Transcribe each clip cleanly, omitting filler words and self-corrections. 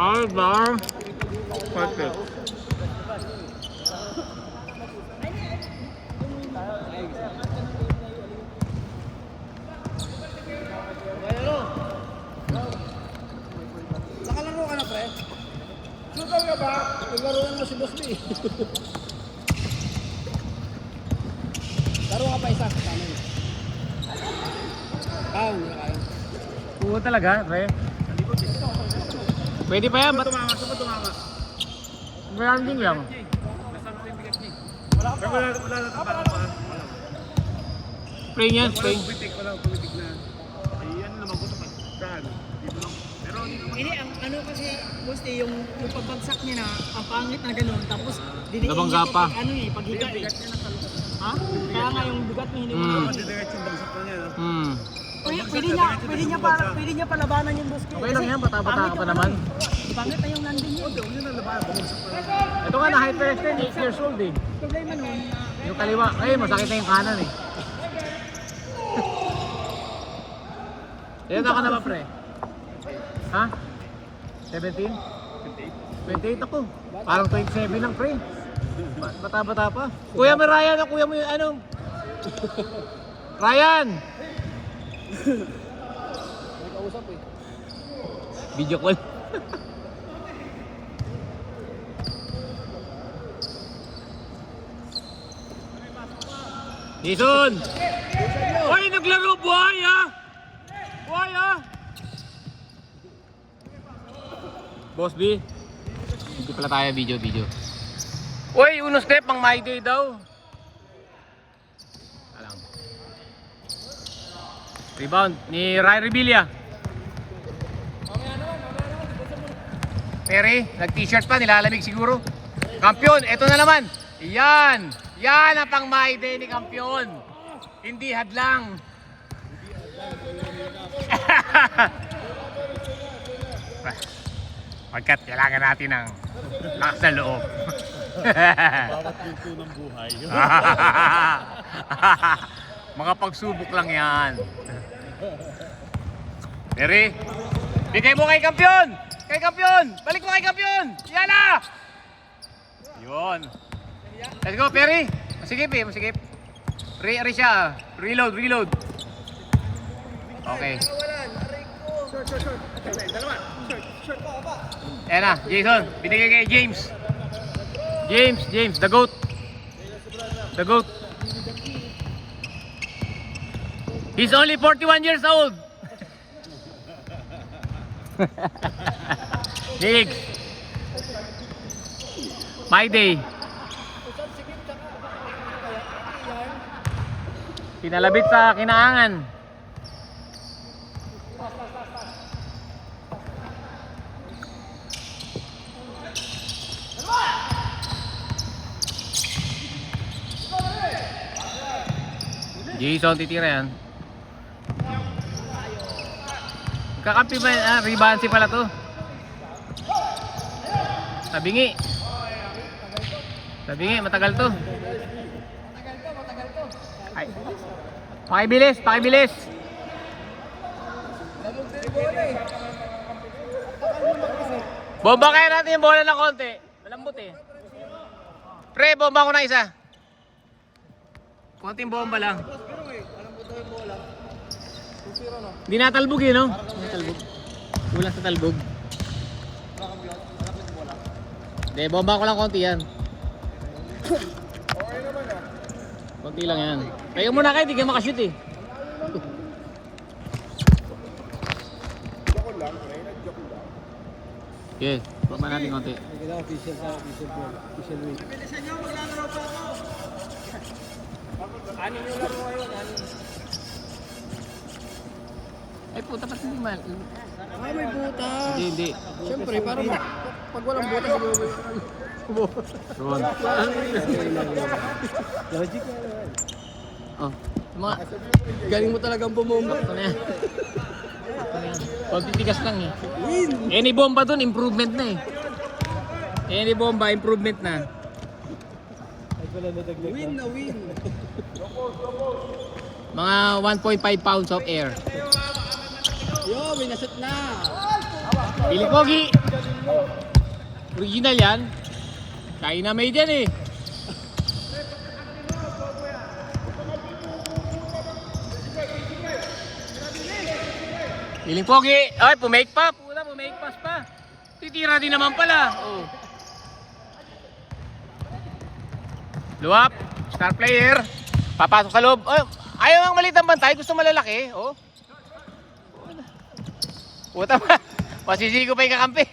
Power bar. Perfect. Nakalaro ka na, pre? Sugar ka ba? Laruan mo si Boss B. Laro ka pa isa. Paano yun? Hindi na kaya. Oo talaga, pre. Pwede pa yan. Tumamas, tumamas. Branding lang. Wala na tapakan pa. Spring yan, spring. Walang pumitik na. Ay, ano naman ko sa pagkaan. Dito lang. Pero Hindi, ang ano kasi, Busti, yung pagbagsak niya na, ang pangit na gano'n, tapos diniin Nabangga niya pa. ano eh, paghigat eh. Ha? Kaya nga yung dugat niya hindi mo na. diretso yung bagsak na niya. Pwede niya palabanan yung Busti. Okay lang yan, bata-bata ka pa naman. Pangit na yung landing niya. Yun ang laban, bumagsak na. Ito nga na hyperextend, 8 years old eh. Problema nun, Yung kaliwa, ay masakit na yung kanan eh. Ilan ka na ba, pre? Ha? 17? 28 ako. Parang 27 lang, pre. Bata-bata pa. Kuya mo Ryan, kuya mo yung anong? Ryan! May kausap eh. Video call. Jason! Oy, naglaro buhay ah! Buhay ah! Boss B, hindi pala tayo video. Uy, uno step, pang my day daw. Alam. Rebound ni Ray Rebilla. Perry, nag-t-shirt pa, nilalamig siguro. Kampiyon, eto na naman. Yan! Yan ang pang my day ni Kampiyon. Hindi hadlang. Pagkat kailangan natin ng lakas na loob. Bawat pinto ng buhay. Mga pagsubok lang yan. Perry, bigay mo kay Kampiyon! Kay Kampiyon! Balik mo kay Kampiyon! Yan na! Yun. Let's go, Perry! Masigip eh, masigip. Re siya. Reload. Okay. Short. Dalawa. Short pa. Ayan na, Jason. Binigay kay James. James, the GOAT. The GOAT. He's only 41 years old. Big. My day. Pinalabit sa kinaangan. Jason, titira yan. Kakampi ba? Rebound pala to. Tabingi, matagal to. Ay. Pakibilis. Bomba kaya natin yung bola ng konti. Malambot eh. Pre, bomba ko na isa. Konting bomba lang. Hindi natalbog eh, no? Hindi natalbog. Kulang sa talbog. Hindi, bomba ko lang konti yan. Konti lang yan. Kaya muna kayo, di ka makashoot eh. Yes, bomba natin konti. Kailangan official ball. Official week. bilisan nyo, maglalaro pa ako. Anin yung laro ngayon, Ay puta, ba't hindi mal? May butas. Hindi. Siyempre, para pag walang butas, siguro may Ron. logic na naman. Oh, mga, Galing mo talagang bumomba. ito na yan. Pagtitigas lang eh. Any bomba dun, improvement na eh. Any bomba, improvement na. Win na win. Mga 1.5 pounds of air. Yo, may nashoot na. Pili Pogi! Original yan. China made yan eh. Piling pogi. Ay, pumake pa. Pula, pumake pass pa. Titira din naman pala. Oh. Luwap. Star player. Papasok sa loob. Oh, ayaw ang maliit ang bantay. Gusto malalaki. Oh. Puta ba? Masisigo pa yung kakampi.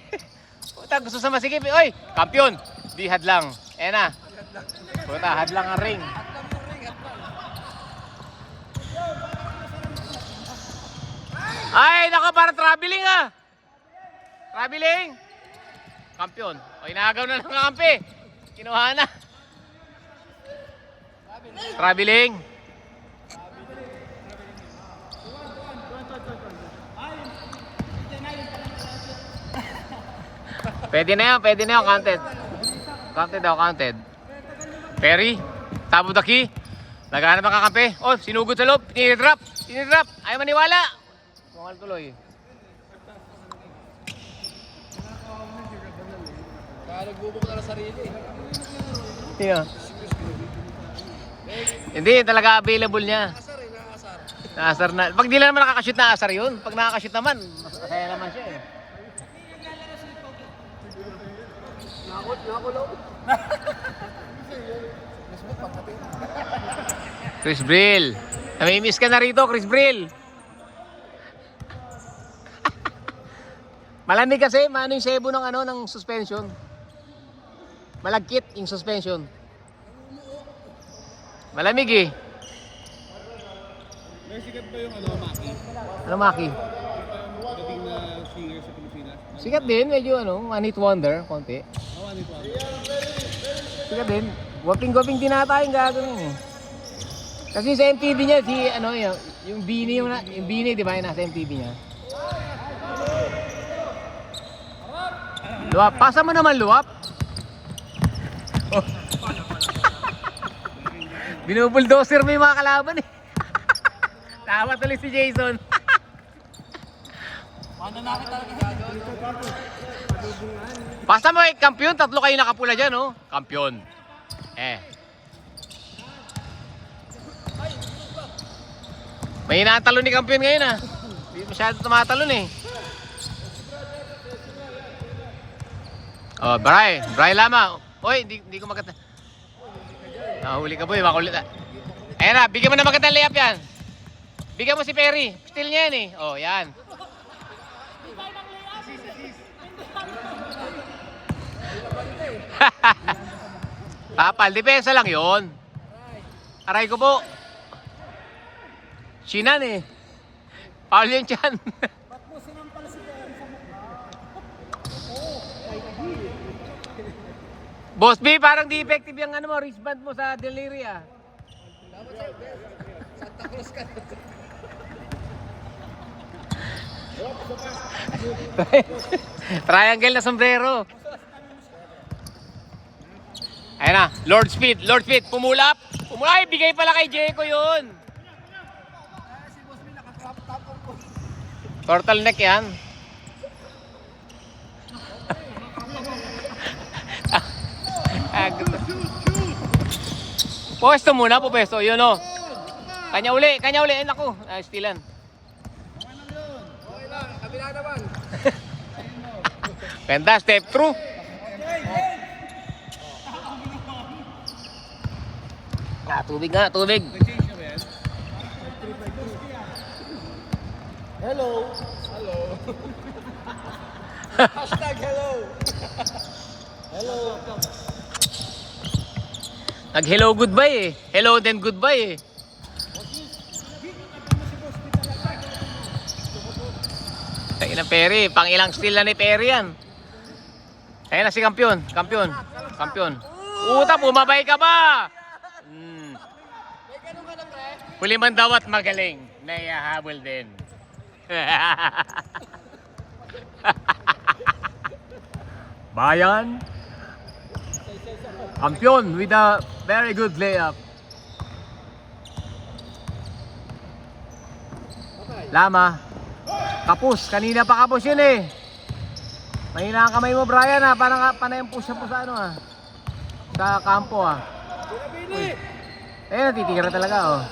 Puta, gusto sa masikip. Oy, kampiyon. Di hadlang. Eh na. Puta, hadlang ang ring. Ay, nako, para traveling ah. Traveling. Kampiyon. O, inagaw na ng kakampi. Kinuha na. Traveling. Pwede na yun, counted. Counted daw, counted. Perry, top of the key. Naghahanap ang kakampi. Oh, sinugod sa loob. Tinidrop. Ayaw maniwala. Bungal tuloy. Kaya nagbubok na ng sarili. Yeah. Hindi, talaga available niya. Naasar na. Pag di lang naman nakakashoot na asar yun. Pag nakakashoot naman, masaya naman siya eh. Chris Brill. Namimiss ka na rito, Chris Brill. Malamig kasi, maano yung sebo ng ano ng suspension. Malagkit yung suspension. Malamig eh. May sikat ba yung Maki? Ano Maki? Dating na singer sa Pilipinas. Sikat din, medyo one hit wonder, konti. Oo, ano ito? Sikat din. Gwaping-gwaping din nata yung gagawin eh. Kasi sa MTV niya, yung Bini, yung Bini, di ba, yung nasa MTV niya. Luwap, pasa mo naman luwap. Oh. Binubuldoser mo yung mga kalaban eh. Tawa tuloy si Jason. Pasa mo eh, kampiyon, tatlo kayo nakapula dyan, oh. Kampiyon. May inatalon ni kampiyon ngayon ah. Hindi masyado tumatalon eh. Oh, Bray Lama. Oy, hindi ko maganda. Nahuli ka boy, makulit ah. Ayan na, bigyan mo na magandang layup yan. Bigyan mo si Perry. Steal niya yan eh. Oh, yan. Papal, depensa lang yon. Aray ko po. Sinan eh. Paul yun dyan. Boss B, parang di effective yung ano mo, wristband mo sa delivery ah. Santa Cruz ka. Triangle na sombrero. Ayan na, Lord Speed, pumulap. Ay, bigay pala kay Jeko yun. Si Boss B naka-top ko. Turtleneck yan. Pwesto muna, pwesto. Yun o. Kanya uli. Ay, naku. Stealan. Okay lang, kabila naman. Ganda, step through. Tubig nga, tubig. Hello. Hashtag hello. Hello. Nag-hello goodbye eh. Hello then goodbye eh. Tayo na Perry. Pang ilang steal na ni Perry yan. Tayo na si kampiyon. Kampiyon. Utap, umabay ka ba? Huli man daw at magaling. Naihahabol din. Bayan. Kampiyon with a very good layup. Lama. Kapus. Kanina pa kapus yun eh. Mahina ang kamay mo, Brian, ha. Parang panay ang push up mo sa ano, ha. Sa kampo, ha. Natitira talaga, oh.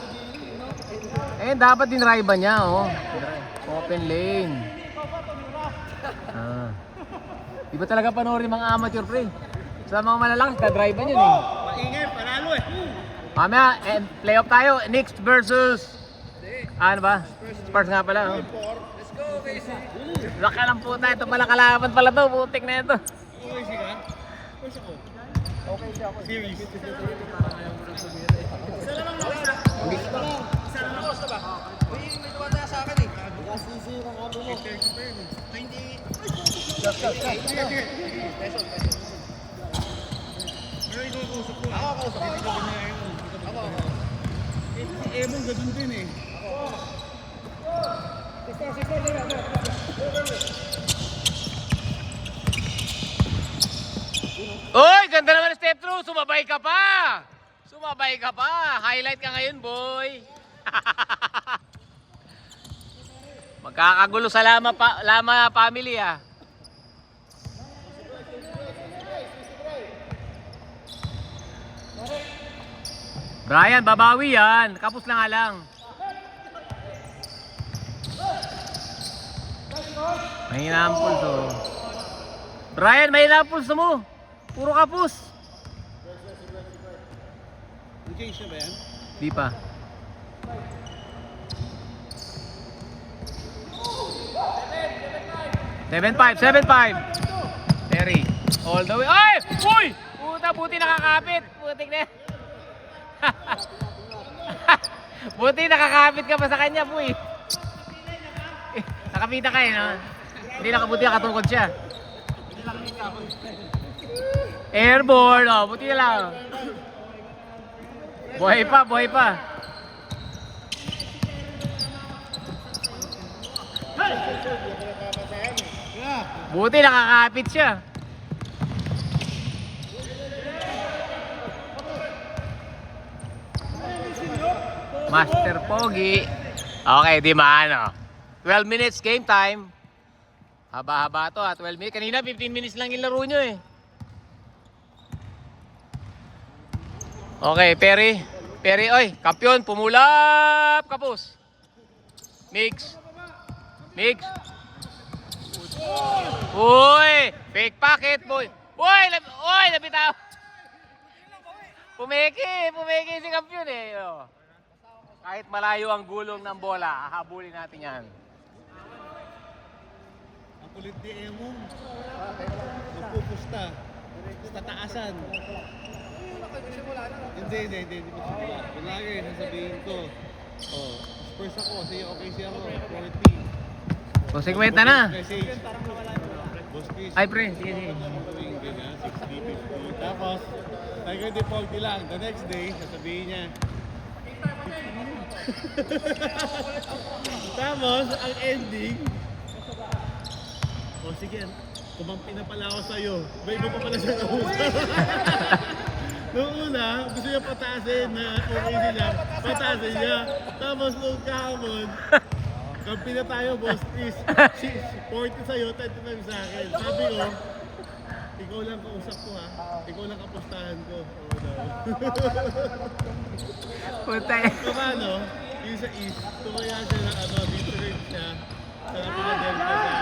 Dapat dinrive niya, oh. Open lane. Di ba talaga panoorin mga amateur, pre? Sa mga malalakas, ka-drive yun, eh. Maingay, panalo eh. Mamaya, playoff tayo. Knicks versus... ano ba? Spurs nga pala, oh. Let's go, Casey. Laka lang puta. Ito pala kalaban pala to. Putik na ito. Okay siya ka? Push ako. Okay siya ako. Series. Isa lang ako. Isa lang ako. Isa ba? Uy, may tumata sa akin eh. Kasi ng amo mo. 30 pa yun eh. 20. Pero ikaw kausap ko. Ako kausap ko. Ako. Si Emong ganun din eh. Uy! Ganda naman ang step through. Sumabay ka pa. Sumabay ka pa. Highlight ka ngayon, boy. Magkakagulo sa Lama family, ah. Brian, babawi yan. Kapos lang nga lang. Mahina ang pulso. Brian, mahina ang pulso mo. Puro kapos. Change na ba yan? Di pa. Seven five. Terry. All the way. Ay! Uy! Puta, buti nakakapit. Putik na. Buti nakakapit ka pa sa kanya, puy. Nakapita ka eh, no? Hindi nakabuti, nakatukod siya. Airborne, oh, buti na lang. Buhay pa, buhay pa. Buti nakakapit siya. Master Pogi. Okay, di maano. 12 minutes game time. Haba-haba to, 12 minutes. Kanina 15 minutes lang yung laro nyo eh. Okay, Perry. Perry, oy, kampiyon, pumulap, kapos. Mix. Uy, fake pocket, boy. Uy, nabitaw. Pumeki si kampiyon eh. Oh. Kahit malayo ang gulong ng bola, hahabulin natin yan. Ang kulit ni Emong. Magpupusta. Sa taasan. Hindi. Lagi, nasabihin ko. Oh, Spurs ako, kasi okay siya ako. Quality. So, 50 na. Message. Boss Chris. Ay, pre, sige. Sasabihin ka niya, 60-50. Tapos, Tiger default lang. The next day, sasabihin niya. Tapos, ang ending, o sige, kumampi na pala ako sa'yo. May iba pa pala siya kausap. Noong una, gusto niya pataasin na okay sila, pataasin niya. Tapos nung kahapon, kampi na tayo, boss, please. 40 sa'yo, 35 sa akin. Sabi ko, ikaw lang kausap ko ha. Ikaw lang kapustahan ko. Oo daw. Puta eh. Paano? Yung sa East, tumaya siya ng dito siya sa Philadelphia siya.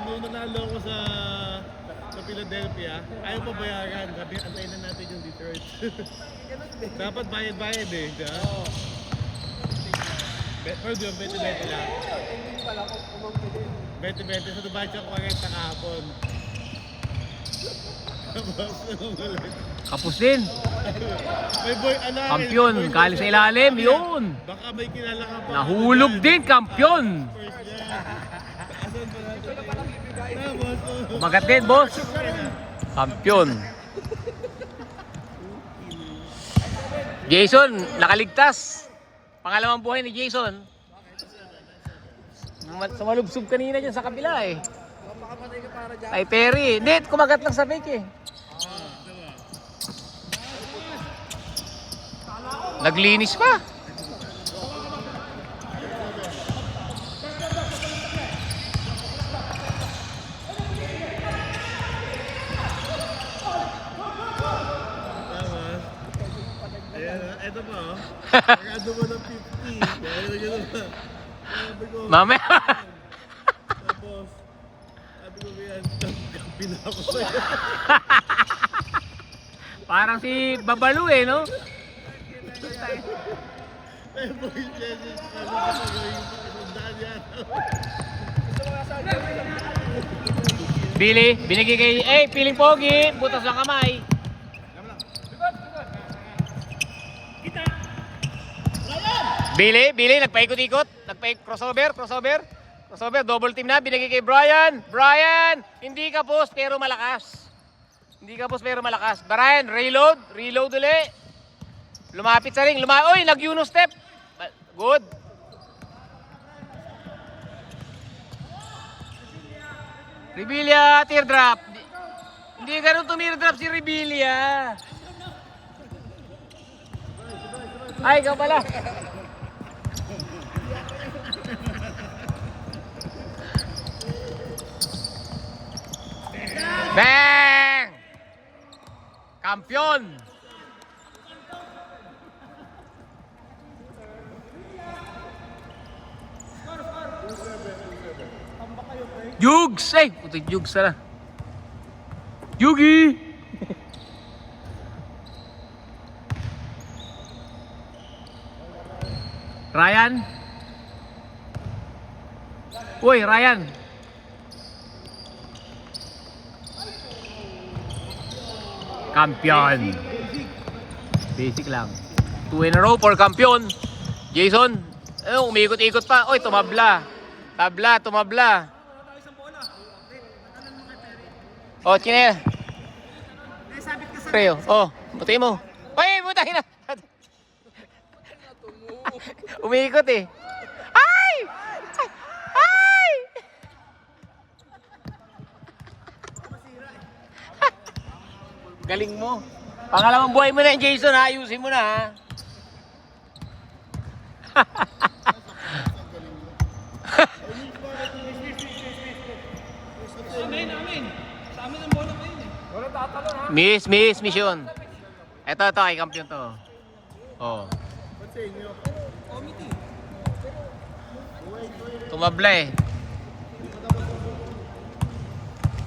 Nung nanalo ko sa Philadelphia, ayaw pa bayaran. Sabi, antayin na natin yung Detroit. Dapat bayad-bayad eh. Oo. Pero di yung 20-20 lang. 20-20. Sa Dubai siya 40 kahapon. Kapos din. May boy, Kampiyon, kali sa ilalim, yun. Baka may kilala ka pa. Nahulog din, kampiyon. Umagat din, boss. Kampiyon. Jason, nakaligtas. Pangalawang buhay ni Jason. Sumalubsob kanina dyan sa kabila eh. Ay Perry, hindi, kumagat lang sa fake eh. Naglinis pa. ito pa oh. Nagado mo ng 50. Kaya gano'n na. Sabi ko, Mamaya. tapos, sabi ko kaya, kampi na ako sa'yo. Parang si Babalu eh, no? Eh, boy, Jesus, sabi ko gagawin ko isandaan yata. Billy, binigay kay... Eh, piling pogi. Butas ng kamay. Billy, nagpaikot-ikot. Crossover, double team na. Binigay kay Brian. Brian, hindi ka post pero malakas. Brian, reload ulit. Lumapit sa ring. Oy, nag-Uno step. Good. Rebilla, teardrop. Hindi ganun tumirdrop si Rebilla. Ay, ikaw pala. Bang! Kampiyon! Jugs! Eh! Putik Jugs na. Yugi! Ryan? Uy, Ryan! Kampiyon! Basic lang. 2 in a row for kampiyon. Jason, umiikot-ikot pa. Uy, tumabla. Tumabla. Oh, Chinel. Preo. Oh, buti mo. Uy, butay na. Umiikot eh. Ay! Ay! Galing mo. Pangalawang buhay mo na yung Jason ha. Ayusin mo na ha. Mission. Ito, ay kampiyon to. Oh. Tumabla eh.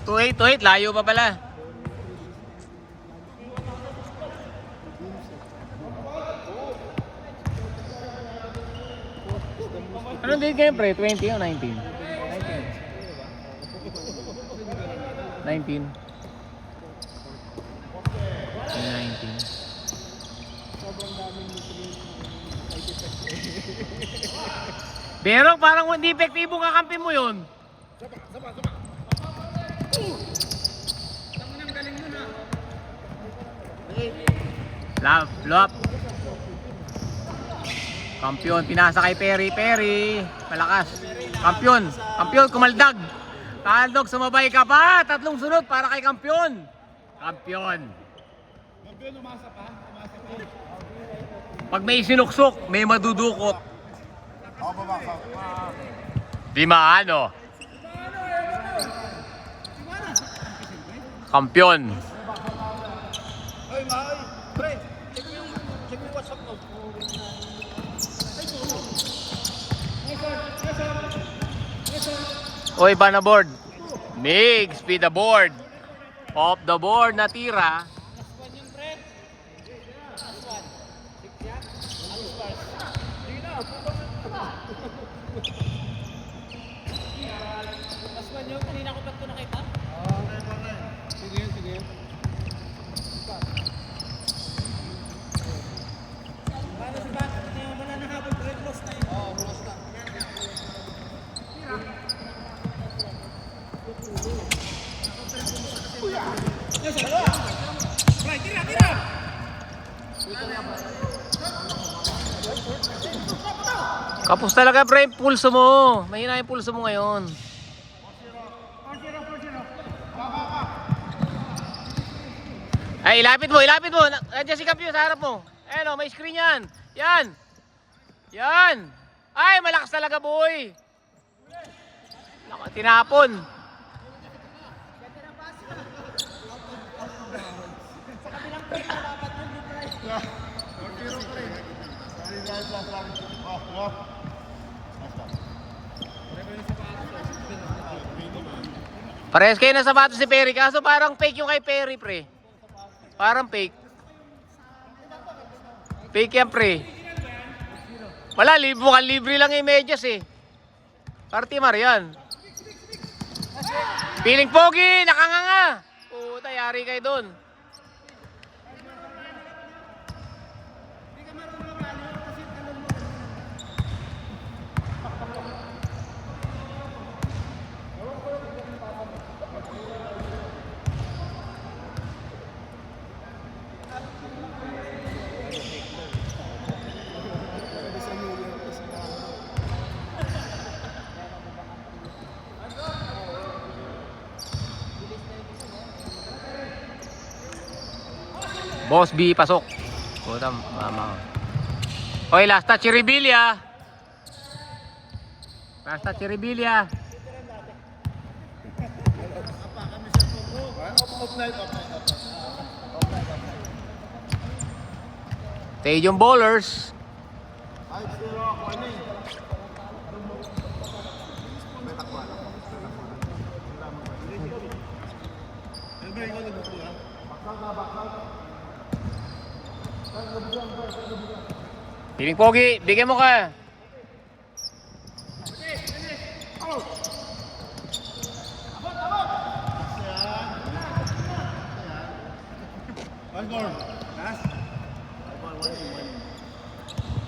2-8, layo pa pala. Anong date kayo pre? 20 o 19? 19. 19. Pero parang hindi epektibo kakampi mo yun. Lop. Kampiyon, pinasa kay Perry. Malakas. Kampiyon, kumaldag. Kaldog, sumabay ka pa. 3 sunod para kay kampiyon. Kampiyon, umasa pa. Pag may sinuksok, may madudukot. Di maano. Kampiyon. Check mo WhatsApp mo. Oy, ba na board? Mig, speed the board. Off the board na tira. Kapos talaga pre, pulso mo. Mahina yung pulso mo ngayon. Ay, ilapit mo. Nandiyan si Kampiyon sa harap mo. Ayan o, may screen yan. Yan. Ay, malakas talaga boy. Tinapon. Parehas kayo na sapatos si Perry, kaso parang fake yung kay Perry, pre. Parang fake. Fake yan, pre. Wala, mukhang libre lang yung medyas eh. Party Marian. Piling pogi, nakanganga. Puta, yari kayo doon. Boss B, pasok. Puta, mama. Okay, last touch, Rebilla. Last touch, Rebilla. Stadium Bowlers. Piling pogi, bigyan mo ka.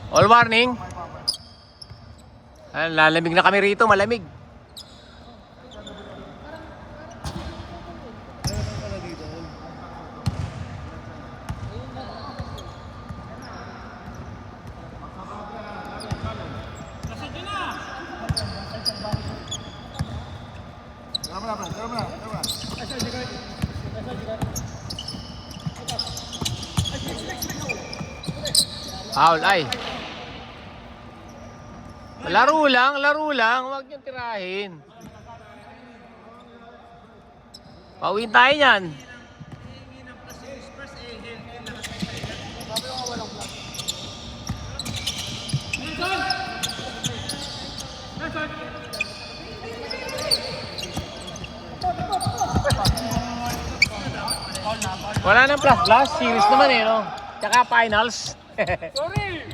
All warning. Lalamig na kami rito, malamig. Foul, ay. Laro lang, huwag niyong tirahin. Pauwiin tayo niyan. Wala nang plus, series naman eh, no? Tsaka finals. Sorry!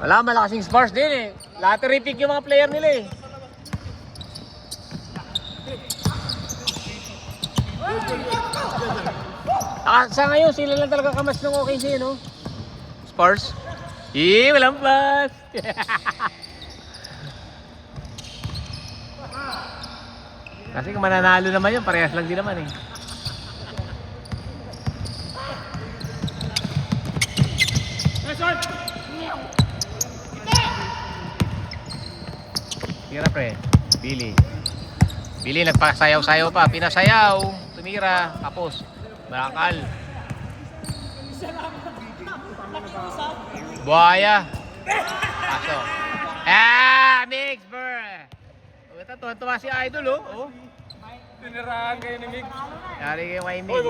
Wala, malakasing Spurs din eh. Lottery pick yung mga player nila eh. Sa ngayon, sila lang talaga kamas ng OKC, no? Spurs. Walang pass. Kasi kung mananalo naman yun, parehas lang din naman eh. Tira pre, Billy nagpasayaw-sayaw pa, pinasayaw, tumira, tapos bakal. Buhaya. Paso. Mix, bro. Ito, tuwa si Idol, oh. Tinirahan kayo ni Mig. Yari kayo kay Mix.